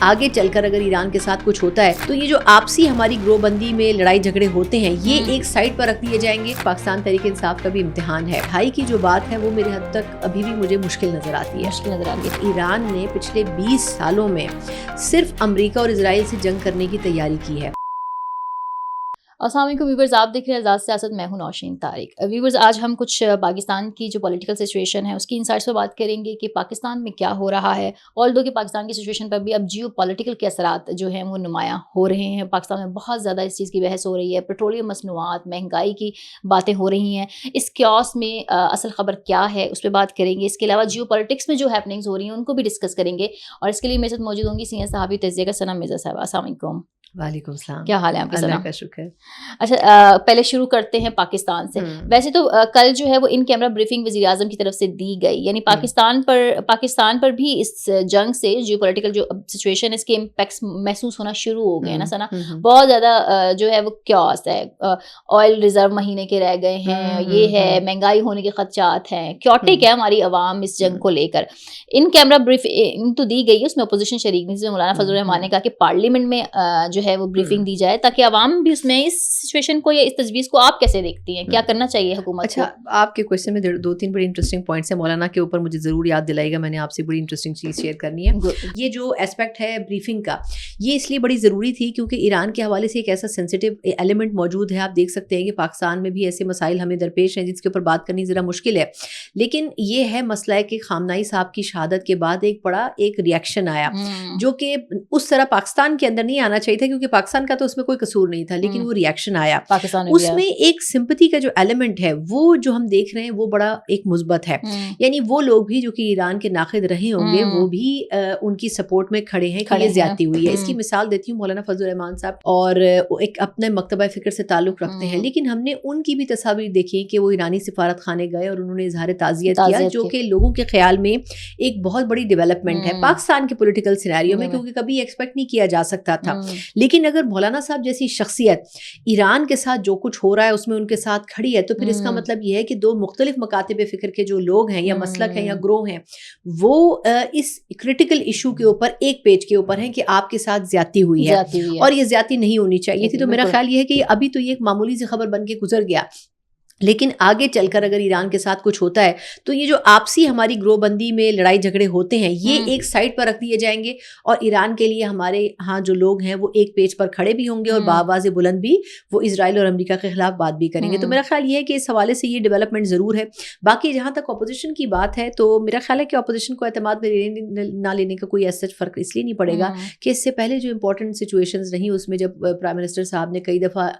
آگے چل کر اگر ایران کے ساتھ کچھ ہوتا ہے تو یہ جو آپسی ہماری گروہ بندی میں لڑائی جھگڑے ہوتے ہیں یہ ایک سائڈ پر رکھ دیے جائیں گے. پاکستان تحریک انصاف کا بھی امتحان ہے. بھائی کی جو بات ہے وہ میرے حد تک ابھی بھی مجھے مشکل نظر آتی ہے. ایران نے پچھلے 20 سالوں میں صرف امریکہ اور اسرائیل سے جنگ کرنے کی تیاری کی ہے. السلام علیکم ویورز، آپ دیکھ رہے ہیں آزاد سیاست. میں ہوں نوشین طارق. ویورز، آج ہم کچھ پاکستان کی جو پولیٹیکل سچویشن ہے اس کی انسائٹس پہ بات کریں گے کہ پاکستان میں کیا ہو رہا ہے. آلدو کہ پاکستان کی سچویشن پر بھی اب جیو پولیٹیکل کے اثرات جو ہیں وہ نمایاں ہو رہے ہیں. پاکستان میں بہت زیادہ اس چیز کی بحث ہو رہی ہے. پیٹرولیم مصنوعات، مہنگائی کی باتیں ہو رہی ہیں. اس کیوس میں اصل خبر کیا ہے اس پہ بات کریں گے. اس کے علاوہ جیو پولیٹکس میں جو ہیپننگز ہو رہی ہیں ان کو بھی ڈسکس کریں گے. اور اس کے لیے میرے ساتھ موجود ہوں گی سینئر صحافی تجزیہ کا ثنا مرزا صاحبہ. السلام علیکم. وعلیکم السلام. کیا حال ہے آپ کے؟ اللہ کا شکر. اچھا، پہلے شروع کرتے ہیں پاکستان سے. ویسے تو کل جو ہے وہ ان کیمرہ بریفنگ وزیر اعظم کی طرف سے دی گئی، یعنی پاکستان پر بھی اس جنگ سے جیو پولیٹیکل جو سچویشن اس کے امپیکٹس محسوس ہونا شروع ہو گئے ہیں نا سنا. بہت زیادہ جو ہے وہ کیوس ہے. آئل ریزرو مہینے کے رہ گئے ہیں، یہ ہے مہنگائی ہونے کے خدشات ہیں، کیوٹک ہے ہماری عوام اس جنگ کو لے کر. ان کیمرہ بریفنگ تو دی گئی، اس میں اپوزیشن شریک نہیں. جس میں مولانا فضل الرحمان نے کہا کہ پارلیمنٹ میں جو ہے وہ بریفنگ دی جائے تاکہ عوام بھی اس میں اس سچویشن کو یا اس تجویز کو آپ کیسے دیکھتی ہیں، کیا کرنا چاہیے حکومت کو؟ اچھا، آپ کے کوشچن میں 2-3 بڑی انٹرسٹنگ پوائنٹس ہیں مولانا کے اوپر، مجھے ضرور یاد دلائے گا. میں نے آپ سے بڑی انٹرسٹنگ چیز شیئر کرنی ہے. یہ جو اسپیکٹ ہے بریفنگ کا، یہ اس لیے بڑی ضروری تھی کیونکہ ایران کے حوالے سے ایک ایسا سینسیٹیو ایلیمنٹ موجود ہے. آپ دیکھ سکتے ہیں کہ پاکستان میں بھی ایسے مسائل ہمیں درپیش ہیں جس کے اوپر بات کرنی ذرا مشکل ہے. لیکن یہ ہے مسئلہ ہے کہ خامنہئی صاحب کی شہادت کے بعد ایک ریئیکشن آیا جو کہ اس طرح پاکستان کے اندر نہیں آنا چاہیے تھا کیونکہ پاکستان کا تو اس میں کوئی قصور نہیں تھا، لیکن وہ ریئیکشن آیا. اس میں ایک سمپتھی کا جو ایلیمنٹ ہے وہ جو ہم دیکھ رہے ہیں وہ بڑا ایک مثبت ہے. یعنی وہ لوگ بھی جو کہ ایران کے ناقد رہے ہوں گے وہ بھی ان کی سپورٹ میں کھڑے ہیں کہ یہ زیادتی ہوئی ہے. اس کی مثال دیتی ہوں مولانا فضل الرحمان صاحب، اور ایک اپنے مکتبہ فکر سے تعلق رکھتے ہیں، لیکن ہم نے ان کی بھی تصاویر دیکھی کہ وہ ایرانی سفارت خانے گئے اور انہوں نے اظہار تعزیت کیا، جو کہ لوگوں کے خیال میں ایک بہت بڑی ڈیولپمنٹ ہے پاکستان کے پولیٹیکل سینیریو میں، کیونکہ کبھی ایکسپیکٹ نہیں کیا جا سکتا تھا. لیکن اگر مولانا صاحب جیسی شخصیت ایران کے ساتھ جو کچھ ہو رہا ہے اس میں ان کے ساتھ کھڑی ہے تو پھر اس کا مطلب یہ ہے کہ دو مختلف مکاتب فکر کے جو لوگ ہیں یا مسلک ہیں یا گروہ ہیں وہ اس کرٹیکل ایشو کے اوپر ایک پیج کے اوپر ہیں کہ آپ کے ساتھ زیادتی ہوئی ہے اور یہ زیادتی نہیں ہونی چاہیے تھی. تو میرا خیال یہ ہے کہ ابھی تو یہ ایک معمولی سی خبر بن کے گزر گیا، لیکن آگے چل کر اگر ایران کے ساتھ کچھ ہوتا ہے تو یہ جو آپسی ہماری گروہ بندی میں لڑائی جھگڑے ہوتے ہیں یہ ایک سائڈ پر رکھ دیے جائیں گے اور ایران کے لیے ہمارے ہاں جو لوگ ہیں وہ ایک پیج پر کھڑے بھی ہوں گے اور بآواز بلند بھی وہ اسرائیل اور امریکہ کے خلاف بات بھی کریں گے. تو میرا خیال یہ ہے کہ اس حوالے سے یہ ڈیولپمنٹ ضرور ہے. باقی جہاں تک اپوزیشن کی بات ہے تو میرا خیال ہے کہ اپوزیشن کو اعتماد میں نہ لینے کا کوئی ایسا فرق اس لیے نہیں پڑے گا کہ اس سے پہلے جو امپورٹنٹ سچویشنز رہیں اس میں جب پرائم منسٹر صاحب نے کئی دفعہ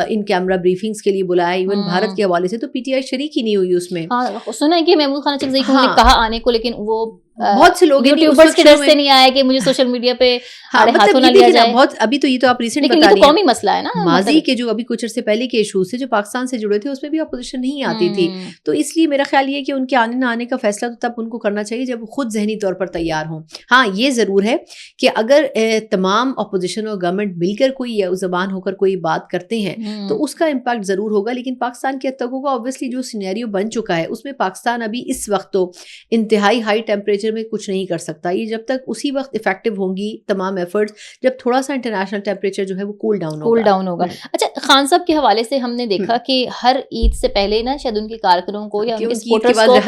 ان کیمرہ بریفنگز کے لیے بلایا، ایون بھارت کے حوالے سے تو پی ٹی آئی شریک ہی نہیں ہوئی اس میں. سنا ہے کہ محمود خان چکزئی کو نے کہا آنے کو، لیکن وہ بہت سے لوگ یوٹیوبرز کے ڈر سے نہیں آئے کہ مجھے سوشل میڈیا پہ ہاتھوں نہ لیا جائے. بہت ابھی تو یہ تو آپ ریسنٹ بتا رہی ہیں، قومی مسئلہ ہے نا، ماضی کے جو ابھی کچھ عرصے پہلے کے ایشوز سے جو پاکستان سے جڑے تھے اس میں بھی اپوزیشن نہیں آتی تھی. تو اس لیے میرا خیال یہ ہے کہ ان کے آنے نہ آنے کا فیصلہ تو تب ان کو کرنا چاہیے جب وہ خود ذہنی طور پر تیار ہوں. ہاں یہ ضرور ہے کہ اگر تمام اپوزیشن اور گورنمنٹ مل کر کوئی زبان ہو کر کوئی بات کرتے ہیں تو اس کا امپیکٹ ضرور ہوگا. لیکن پاکستان کے حد تک ہوگا اوبویسلی. جو سینیریو بن چکا ہے اس میں پاکستان ابھی اس وقت تو انتہائی ہائی ٹیمپریچر میں کچھ نہیں کر سکتا. یہ جب تک اسی وقت افیکٹو ہوں گی تمام ایفرٹس جب تھوڑا سا انٹرنیشنل ٹیمپریچر جو ہے وہ کول ڈاؤن ہوگا. اچھا، خان صاحب کے حوالے سے ہم نے دیکھا کہ ہر عید سے پہلے نا شاید ان کے کارکنوں کو یا ان کے سپورٹرز کو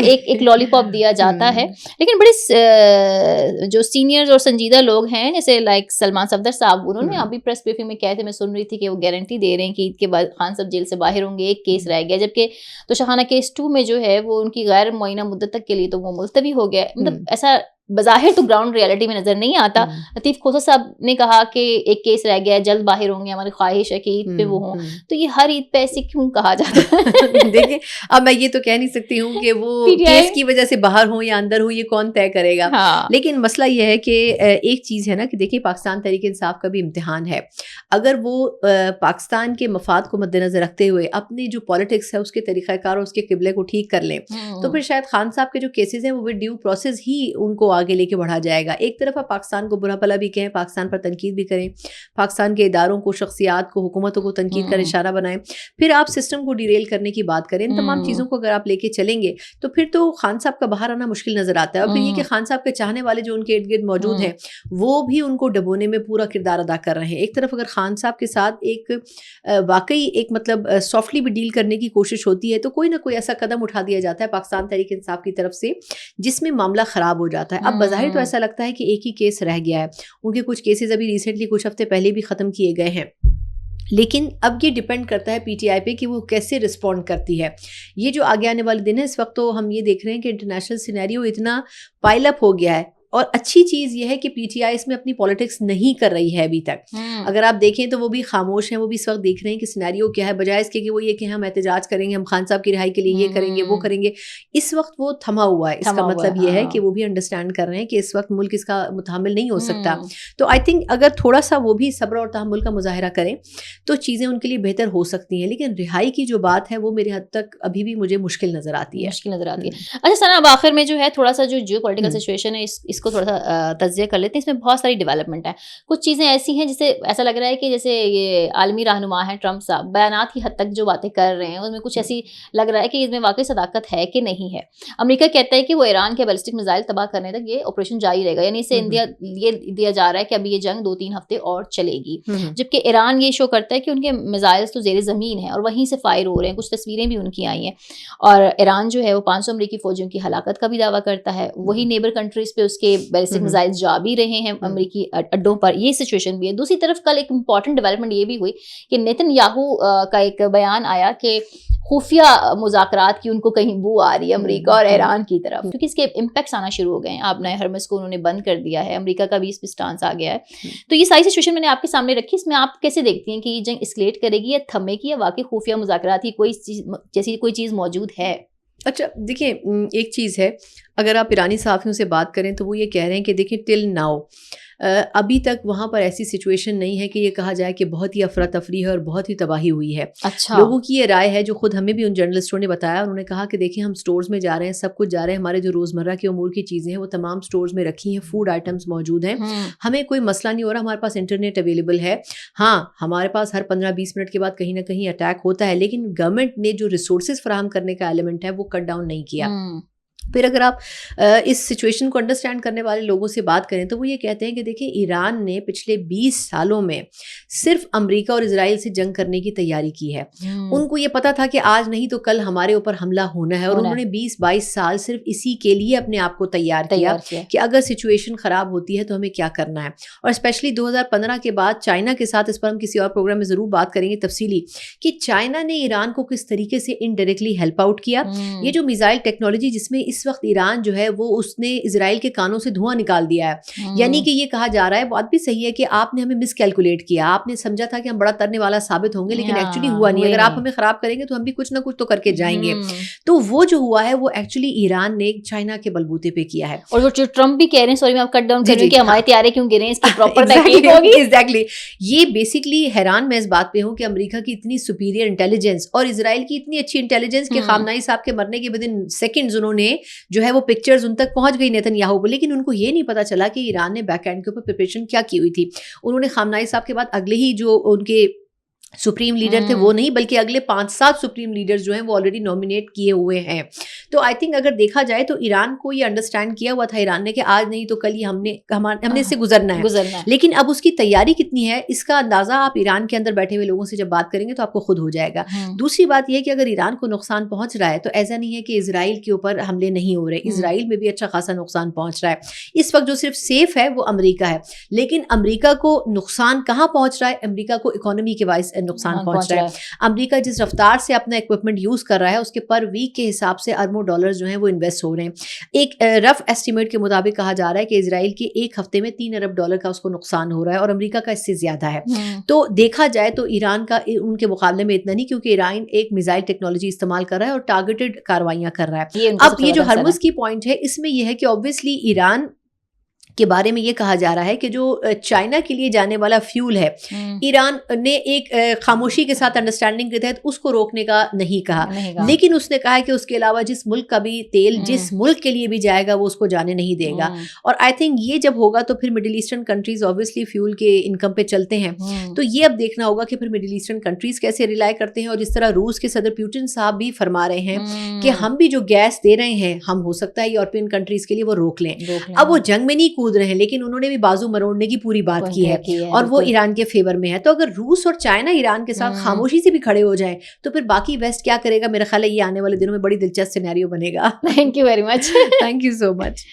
ایک لالی پاپ دیا جاتا ہے. لیکن بڑے جو سینئرز اور سنجیدہ لوگ ہیں جیسے لائک سلمان صفدر صاحب، انہوں نے ابھی پریس بریفنگ میں کہے تھے، میں سن رہی تھی کہ وہ گارنٹی دے رہے ہیں کہ عید کے بعد خان صاحب جیل سے باہر ہوں گے. ایک کیس رہ گیا، جبکہ توشخانہ کیس 2 میں جو ہے وہ ان کی غیر معینہ مدت تک کے لیے تو وہ ملتوی ہو گیا. مطلب ایسا بظاہر تو گراؤنڈ ریالٹی میں نظر نہیں آتا. لطیف کھوسہ صاحب نے کہا کہ ایک کیس رہ گیا ہے، جلد باہر ہوں گے، ہماری خواہش ہے کہ عید پہ وہ ہوں. تو یہ ہر عید پہ ایسے کیوں کہا جاتا ہے؟ دیکھیں اب میں یہ تو کہہ نہیں سکتی ہوں کہ وہ کیس کی وجہ سے باہر ہوں یا اندر ہوں، یہ کون طے کرے گا. لیکن مسئلہ یہ ہے کہ ایک چیز ہے نا کہ دیکھیں پاکستان تحریک انصاف کا بھی امتحان ہے. اگر وہ پاکستان کے مفاد کو مد نظر رکھتے ہوئے اپنی جو پالیٹکس ہے اس کے طریقہ کار اور اس کے قبلے کو ٹھیک کر لیں تو پھر شاید خان صاحب کے جو کیسز ہیں وہ ڈیو پروسیس ہی ان کو آگے لے کے بڑھا جائے گا. ایک طرف آپ پاکستان کو برا بھلا بھی کہیں, پاکستان پر تنقید بھی کریں, پاکستان کے اداروں کو, شخصیات کو, حکومتوں کو تنقید کا نشانہ بنائیں, پھر آپ سسٹم کو ڈیریل کرنے کی بات کریں. ان تمام چیزوں کو اگر آپ لے کے چلیں گے تو پھر تو خان صاحب کا باہر آنا مشکل نظر آتا ہے. اور پھر یہ کہ خان صاحب کے چاہنے والے جو ان کے ارد گرد موجود ہیں وہ بھی ان کو ڈبونے میں پورا کردار ادا کر رہے ہیں. ایک طرف اگر خان صاحب کے ساتھ ایک واقعی ایک مطلب سافٹلی بھی ڈیل کرنے کی کوشش ہوتی ہے تو کوئی نہ کوئی ایسا قدم اٹھا دیا جاتا ہے پاکستان تحریک انصاف کی طرف سے جس میں معاملہ خراب ہو جاتا ہے. اب بظاہر تو ایسا لگتا ہے کہ ایک ہی کیس رہ گیا ہے, ان کے کچھ کیسز ابھی ریسنٹلی کچھ ہفتے پہلے بھی ختم کیے گئے ہیں, لیکن اب یہ ڈیپینڈ کرتا ہے پی ٹی آئی پہ کہ وہ کیسے رسپونڈ کرتی ہے. یہ جو آگے آنے والے دن ہے, اس وقت تو ہم یہ دیکھ رہے ہیں کہ انٹرنیشنل سینیریو اتنا پائل اپ ہو گیا ہے, اور اچھی چیز یہ ہے کہ پی ٹی آئی اس میں اپنی پالیٹکس نہیں کر رہی ہے ابھی تک. اگر آپ دیکھیں تو وہ بھی خاموش ہیں, وہ بھی اس وقت دیکھ رہے ہیں کہ سینیریو کیا ہے, بجائے اس کے کہ وہ یہ کہ ہم احتجاج کریں گے, ہم خان صاحب کی رہائی کے لیے یہ کریں گے وہ کریں گے. اس وقت وہ تھما ہوا ہے. اس کا مطلب یہ ہے کہ وہ بھی انڈرسٹینڈ کر رہے ہیں کہ اس وقت ملک اس کا متحمل نہیں ہو سکتا. تو آئی تھنک اگر تھوڑا سا وہ بھی صبر اور تحمل کا مظاہرہ کریں تو چیزیں ان کے لیے بہتر ہو سکتی ہیں. لیکن رہائی کی جو بات ہے وہ میرے حد تک ابھی بھی مجھے مشکل نظر آتی ہے. اچھا ثنا, اب آخر میں جو ہے تھوڑا سا جو پولیٹیکل سچویشن ہے اس کو تھوڑا سا تجزیہ کر لیتے ہیں. اس میں بہت ساری ڈیولپمنٹ ہے, کچھ چیزیں ایسی ہیں جسے ایسا لگ رہا ہے کہ جیسے یہ عالمی رہنما ہے ٹرمپ صاحب, بیانات کی حد تک جو باتیں کر رہے ہیں اس میں کچھ ایسی لگ رہا ہے کہ اس میں واقعی صداقت ہے کہ نہیں ہے. امریکہ کہتا ہے کہ وہ ایران کے بیلسٹک میزائل تباہ کرنے تک یہ آپریشن جاری رہے گا, یعنی اسے انڈیا یہ دیا جا رہا ہے کہ ابھی یہ جنگ 2-3 ہفتے اور چلے گی. جبکہ ایران یہ شو کرتا ہے کہ ان کے میزائلز تو زیر زمین ہیں اور وہیں سے فائر ہو رہے ہیں. کچھ تصویریں بھی ان کی آئی ہیں, اور ایران جو ہے وہ 500 امریکی فوجیوں کی ہلاکت کا بھی دعویٰ کرتا ہے. وہی نیبر کنٹریز پہ اس کے بیلسٹک میزائل جا بھی رہے ہیں امریکی اڈوں پر. یہ سچویشن بھی ہے. دوسری طرف کل ایک امپورٹنٹ ڈیولپمنٹ یہ بھی ہوئی کہ نیتن یاہو کا ایک بیان آیا کہ خفیہ مذاکرات کی ان کو کہیں بو آ رہی ہے امریکہ اور ایران کی طرف, کیونکہ اس کے امپیکٹس آنا شروع ہو گئے ہیں. آپ نے ہرمز کو انہوں نے بند کر دیا ہے, امریکہ کا بھی اس پہ سٹانس آ گیا ہے. تو یہ ساری سچویشن میں نے آپ کے سامنے رکھی, اس میں آپ کیسے دیکھتی ہیں کہ یہ جنگ اسکلیٹ کرے گی یا تھمے گی, یا واقعی خفیہ مذاکرات کی کوئی چیز موجود ہے؟ اچھا دیکھیں, ایک چیز ہے, اگر آپ ایرانی صحافیوں سے بات کریں تو وہ یہ کہہ رہے ہیں کہ دیکھیں ٹل ناؤ ابھی تک وہاں پر ایسی سچویشن نہیں ہے کہ یہ کہا جائے کہ بہت ہی افراتفری ہے اور بہت ہی تباہی ہوئی ہے. اچھا. لوگوں کی یہ رائے ہے, جو خود ہمیں بھی ان جرنلسٹوں نے بتایا, انہوں نے کہا کہ دیکھیں ہم سٹورز میں جا رہے ہیں, سب کچھ جا رہے ہیں, ہمارے جو روزمرہ کے امور کی چیزیں ہیں وہ تمام سٹورز میں رکھی ہیں, فوڈ آئٹمس موجود ہیں, ہمیں کوئی مسئلہ نہیں ہو رہا, ہمارے پاس انٹرنیٹ اویلیبل ہے. ہاں ہمارے پاس ہر 15-20 منٹ کے بعد کہیں نہ کہیں اٹیک ہوتا ہے, لیکن گورنمنٹ نے جو ریسورسز فراہم کرنے کا ایلیمنٹ ہے وہ کٹ ڈاؤن نہیں کیا. پھر اگر آپ اس سچویشن کو انڈرسٹینڈ کرنے والے لوگوں سے بات کریں تو وہ یہ کہتے ہیں کہ دیکھیں ایران نے پچھلے 20 سالوں میں صرف امریکہ اور اسرائیل سے جنگ کرنے کی تیاری کی ہے. ان کو یہ پتا تھا کہ آج نہیں تو کل ہمارے اوپر حملہ ہونا ہے, اور انہوں نے 20-22 سال صرف اسی کے لیے اپنے آپ کو تیار کیا کہ اگر سچویشن خراب ہوتی ہے تو ہمیں کیا کرنا ہے. اور اسپیشلی 2015 کے بعد چائنا کے ساتھ, اس پر ہم کسی اور پروگرام میں ضرور بات کریں گے تفصیلی, کہ چائنا نے ایران کو کس طریقے سے انڈائریکٹلی ہیلپ آؤٹ کیا. یہ جو میزائل ٹیکنالوجی جس میں اس وقت ایران جو ہے وہ اس نے اسرائیل کے کانوں سے دھواں نکال دیا ہے, یعنی کہ یہ کہا جا رہا ہے, بات بھی صحیح ہے کہ آپ نے ہمیں مس کیلکولیٹ کیا, آپ نے سمجھا تھا کہ ہم بڑا ترنے والا ثابت ہوں گے, لیکن ایکچولی ہوا نہیں. اگر آپ ہمیں خراب کریں گے تو ہم بھی کچھ نہ کچھ تو کر کے جائیں گے. تو وہ جو ہوا ہے وہ ایکچولی ایران نے چائنا کے بلبوتے پہ کیا ہے. اور وہ جو ٹرمپ بھی کہہ رہے ہیں, سوری میں آپ کٹ ڈاؤن کر رہی ہوں, کہ ہمارے طیارے کیوں گرے ہیں, اس کی پراپر تحقیق ہوگی. ایگزیکٹلی, یہ بیسکلی حیران میں اس بات پہ ہوں کہ امریکہ کی اتنی سپیریئر انٹیلیجنس اور اسرائیل کی اتنی اچھی انٹیلیجنس کہ خامنائی صاحب کے مرنے کے ودن سیکنڈز انہوں نے جو ہے وہ پکچرز ان تک پہنچ گئی نیتن یاہو کو, لیکن ان کو یہ نہیں پتا چلا کہ ایران نے بیک اینڈ کے اوپر پریپریشن کیا کی ہوئی تھی. انہوں نے خامنائی صاحب کے بعد اگلے ہی جو ان کے سپریم لیڈر تھے وہ نہیں, بلکہ اگلے 5-7 سپریم لیڈرز جو ہیں وہ آلریڈی نومینیٹ کیے ہوئے ہیں. تو آئی تھنک اگر دیکھا جائے تو ایران کو یہ انڈرسٹینڈ کیا ہوا تھا ایران نے کہ آج نہیں تو کل یہ ہم نے اس سے گزرنا ہے. لیکن اب اس کی تیاری کتنی ہے اس کا اندازہ آپ ایران کے اندر بیٹھے ہوئے لوگوں سے جب بات کریں گے تو آپ کو خود ہو جائے گا. دوسری بات یہ ہے کہ اگر ایران کو نقصان پہنچ رہا ہے تو ایسا نہیں ہے کہ اسرائیل کے اوپر حملے نہیں ہو رہے, اسرائیل میں بھی اچھا خاصا نقصان پہنچ رہا ہے. اس وقت جو صرف سیف ہے وہ امریکہ ہے, لیکن امریکہ کو نقصان کہاں پہنچ رہا ہے, امریکہ کو اکانومی کے باعث نقصان پہنچ رہا ہے. امریکہ جس رفتار سے اپنا اکوپمنٹ یوز کر رہا ہے اس کے پر ویک کے حساب سے اربوں ڈالر جو ہیں وہ انویسٹ ہو رہے ہیں. ایک رف ایسٹیمیٹ کے مطابق کہا جا رہا ہے کہ اسرائیل کے ایک ہفتے میں $3 ارب کا اس کو نقصان ہو رہا ہے, اور امریکہ کا اس سے زیادہ ہے. تو دیکھا جائے تو ایران کا ان کے مقابلے میں اتنا نہیں, کیونکہ ایران ایک میزائل ٹیکنالوجی استعمال کر رہا ہے اور ٹارگیٹڈ کاروائیاں کر رہا ہے. اب یہ جو ہرمز کی پوائنٹ ہے اس میں یہ ہے کہ obviously ایران کے بارے میں یہ کہا جا رہا ہے کہ جو چائنا کے لیے جانے والا فیول ہے ایران نے ایک خاموشی کے ساتھ انڈرسٹینڈنگ کے تحت اس کو روکنے کا نہیں کہا، لیکن اس نے کہا کہ اس کے علاوہ جس ملک کا بھی تیل جس ملک کے لیے بھی جائے گا وہ اس کو جانے نہیں دے گا. اور آئی تھنک یہ جب ہوگا تو پھر middle eastern countries obviously fuel کے انکم پہ چلتے ہیں، تو یہ اب دیکھنا ہوگا کہ پھر مڈل ایسٹرن کنٹریز کیسے ریلائی کرتے ہیں. اور جس طرح روس کے صدر پیوٹن صاحب بھی فرما رہے ہیں کہ ہم بھی جو گیس دے رہے ہیں ہم ہو سکتا ہے یورپین کنٹریز کے لیے وہ روک لیں. اب وہ جنگ میں نہیں کود رہے ہیں لیکن انہوں نے بھی بازو مروڑنے کی پوری بات کی ہے اور وہ ایران کے فیور میں ہے. تو اگر روس اور چائنا ایران کے ساتھ خاموشی سے بھی کھڑے ہو جائیں تو پھر باقی ویسٹ کیا کرے گا؟ میرا خیال ہے یہ آنے والے دنوں میں بڑی دلچسپ سینیریو بنے گا. Thank you very much. Thank you so much.